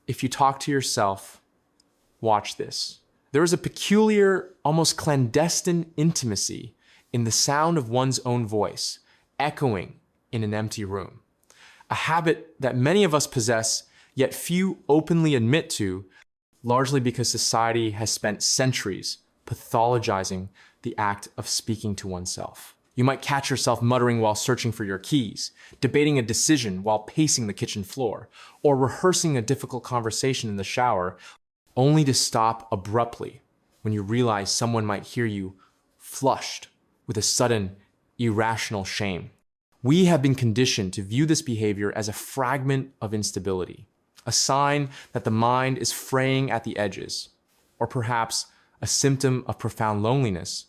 if you talk to yourself, watch this. There is a peculiar, almost clandestine intimacy in the sound of one's own voice, echoing in an empty room. A habit that many of us possess, yet few openly admit to, largely because society has spent centuries pathologizing the act of speaking to oneself. You might catch yourself muttering while searching for your keys, debating a decision while pacing the kitchen floor, or rehearsing a difficult conversation in the shower, only to stop abruptly when you realize someone might hear you, flushed with a sudden, irrational shame. We have been conditioned to view this behavior as a fragment of instability, a sign that the mind is fraying at the edges, or perhaps a symptom of profound loneliness.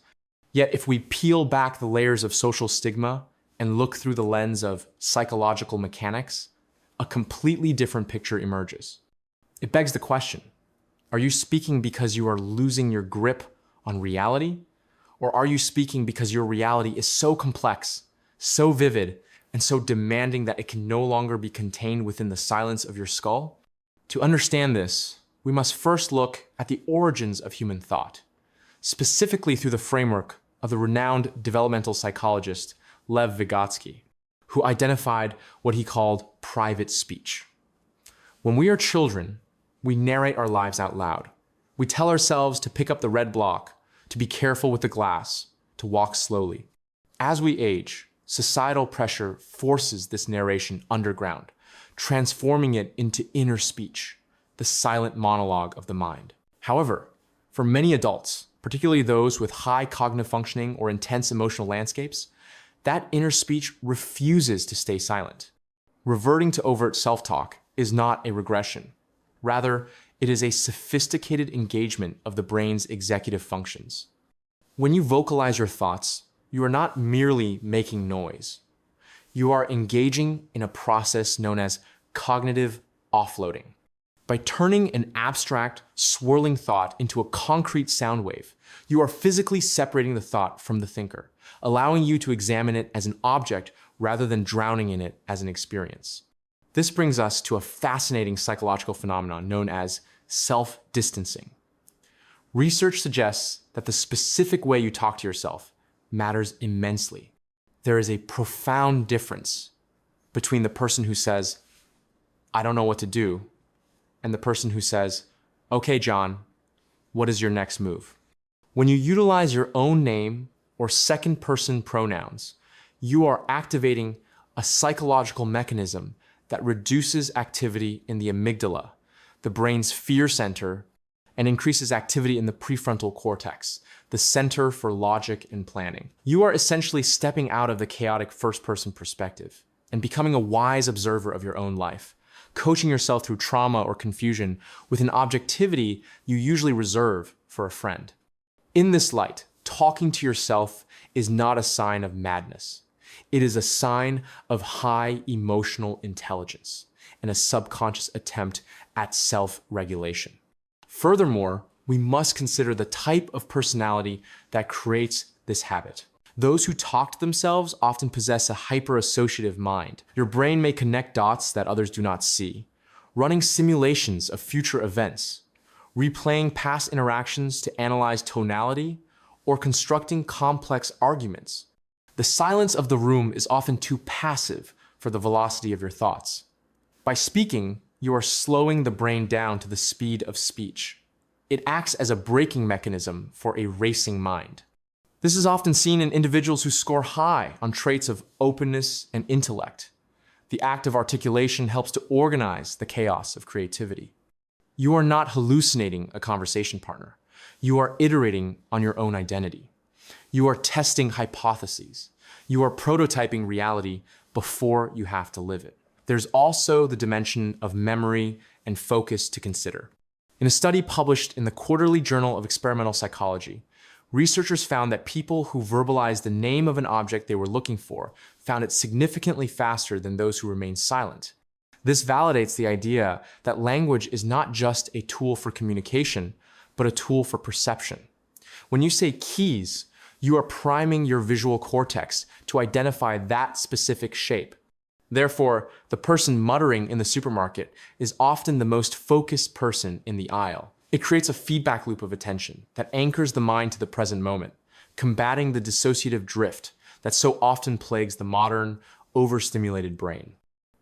Yet if we peel back the layers of social stigma and look through the lens of psychological mechanics, a completely different picture emerges. It begs the question, are you speaking because you are losing your grip on reality? Or are you speaking because your reality is so complex, so vivid, and so demanding that it can no longer be contained within the silence of your skull? To understand this, we must first look at the origins of human thought, specifically through the framework of the renowned developmental psychologist Lev Vygotsky, who identified what he called private speech. When we are children, we narrate our lives out loud. We tell ourselves to pick up the red block, to be careful with the glass, to walk slowly. As we age, societal pressure forces this narration underground, transforming it into inner speech, the silent monologue of the mind. However, for many adults, particularly those with high cognitive functioning or intense emotional landscapes, that inner speech refuses to stay silent. Reverting to overt self-talk is not a regression. Rather, it is a sophisticated engagement of the brain's executive functions. When you vocalize your thoughts, you are not merely making noise. You are engaging in a process known as cognitive offloading. By turning an abstract, swirling thought into a concrete sound wave, you are physically separating the thought from the thinker, allowing you to examine it as an object rather than drowning in it as an experience. This brings us to a fascinating psychological phenomenon known as self-distancing. Research suggests that the specific way you talk to yourself matters immensely. There is a profound difference between the person who says, "I don't know what to do," and the person who says, "Okay, John, what is your next move?" When you utilize your own name or second-person pronouns, you are activating a psychological mechanism that reduces activity in the amygdala, the brain's fear center, and increases activity in the prefrontal cortex, the center for logic and planning. You are essentially stepping out of the chaotic first-person perspective and becoming a wise observer of your own life, coaching yourself through trauma or confusion with an objectivity you usually reserve for a friend. In this light, talking to yourself is not a sign of madness. It is a sign of high emotional intelligence and a subconscious attempt at self-regulation. Furthermore, we must consider the type of personality that creates this habit. Those who talk to themselves often possess a hyper-associative mind. Your brain may connect dots that others do not see, running simulations of future events, replaying past interactions to analyze tonality, or constructing complex arguments. The silence of the room is often too passive for the velocity of your thoughts. By speaking, you are slowing the brain down to the speed of speech. It acts as a braking mechanism for a racing mind. This is often seen in individuals who score high on traits of openness and intellect. The act of articulation helps to organize the chaos of creativity. You are not hallucinating a conversation partner. You are iterating on your own identity. You are testing hypotheses. You are prototyping reality before you have to live it. There's also the dimension of memory and focus to consider. In a study published in the Quarterly Journal of Experimental Psychology, researchers found that people who verbalized the name of an object they were looking for found it significantly faster than those who remained silent. This validates the idea that language is not just a tool for communication, but a tool for perception. When you say keys, you are priming your visual cortex to identify that specific shape. Therefore, the person muttering in the supermarket is often the most focused person in the aisle. It creates a feedback loop of attention that anchors the mind to the present moment, combating the dissociative drift that so often plagues the modern, overstimulated brain.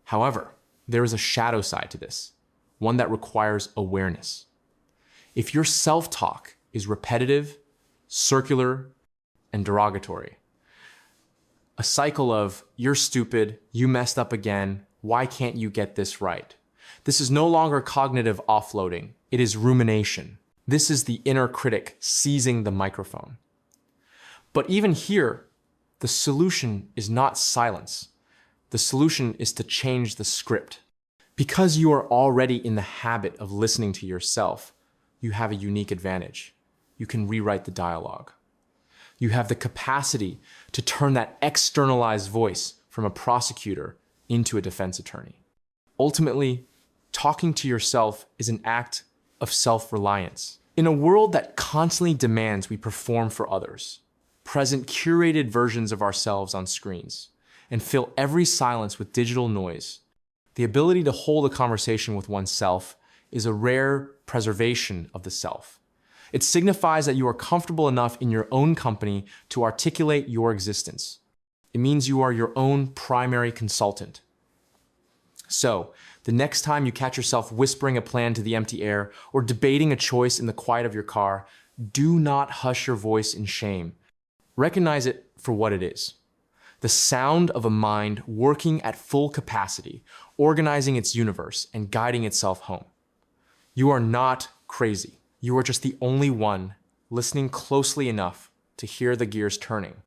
However, there is a shadow side to this, one that requires awareness. If your self-talk is repetitive, circular, and derogatory, a cycle of, you're stupid, you messed up again, why can't you get this right? This is no longer cognitive offloading, it is rumination. This is the inner critic seizing the microphone. But even here, the solution is not silence. The solution is to change the script. Because you are already in the habit of listening to yourself, you have a unique advantage. You can rewrite the dialogue. You have the capacity to turn that externalized voice from a prosecutor into a defense attorney. Ultimately, talking to yourself is an act of self-reliance. In a world that constantly demands we perform for others, present curated versions of ourselves on screens, and fill every silence with digital noise, the ability to hold a conversation with oneself is a rare preservation of the self. It signifies that you are comfortable enough in your own company to articulate your existence. It means you are your own primary consultant. So, the next time you catch yourself whispering a plan to the empty air or debating a choice in the quiet of your car, do not hush your voice in shame. Recognize it for what it is. The sound of a mind working at full capacity, organizing its universe and guiding itself home. You are not crazy. You are just the only one listening closely enough to hear the gears turning.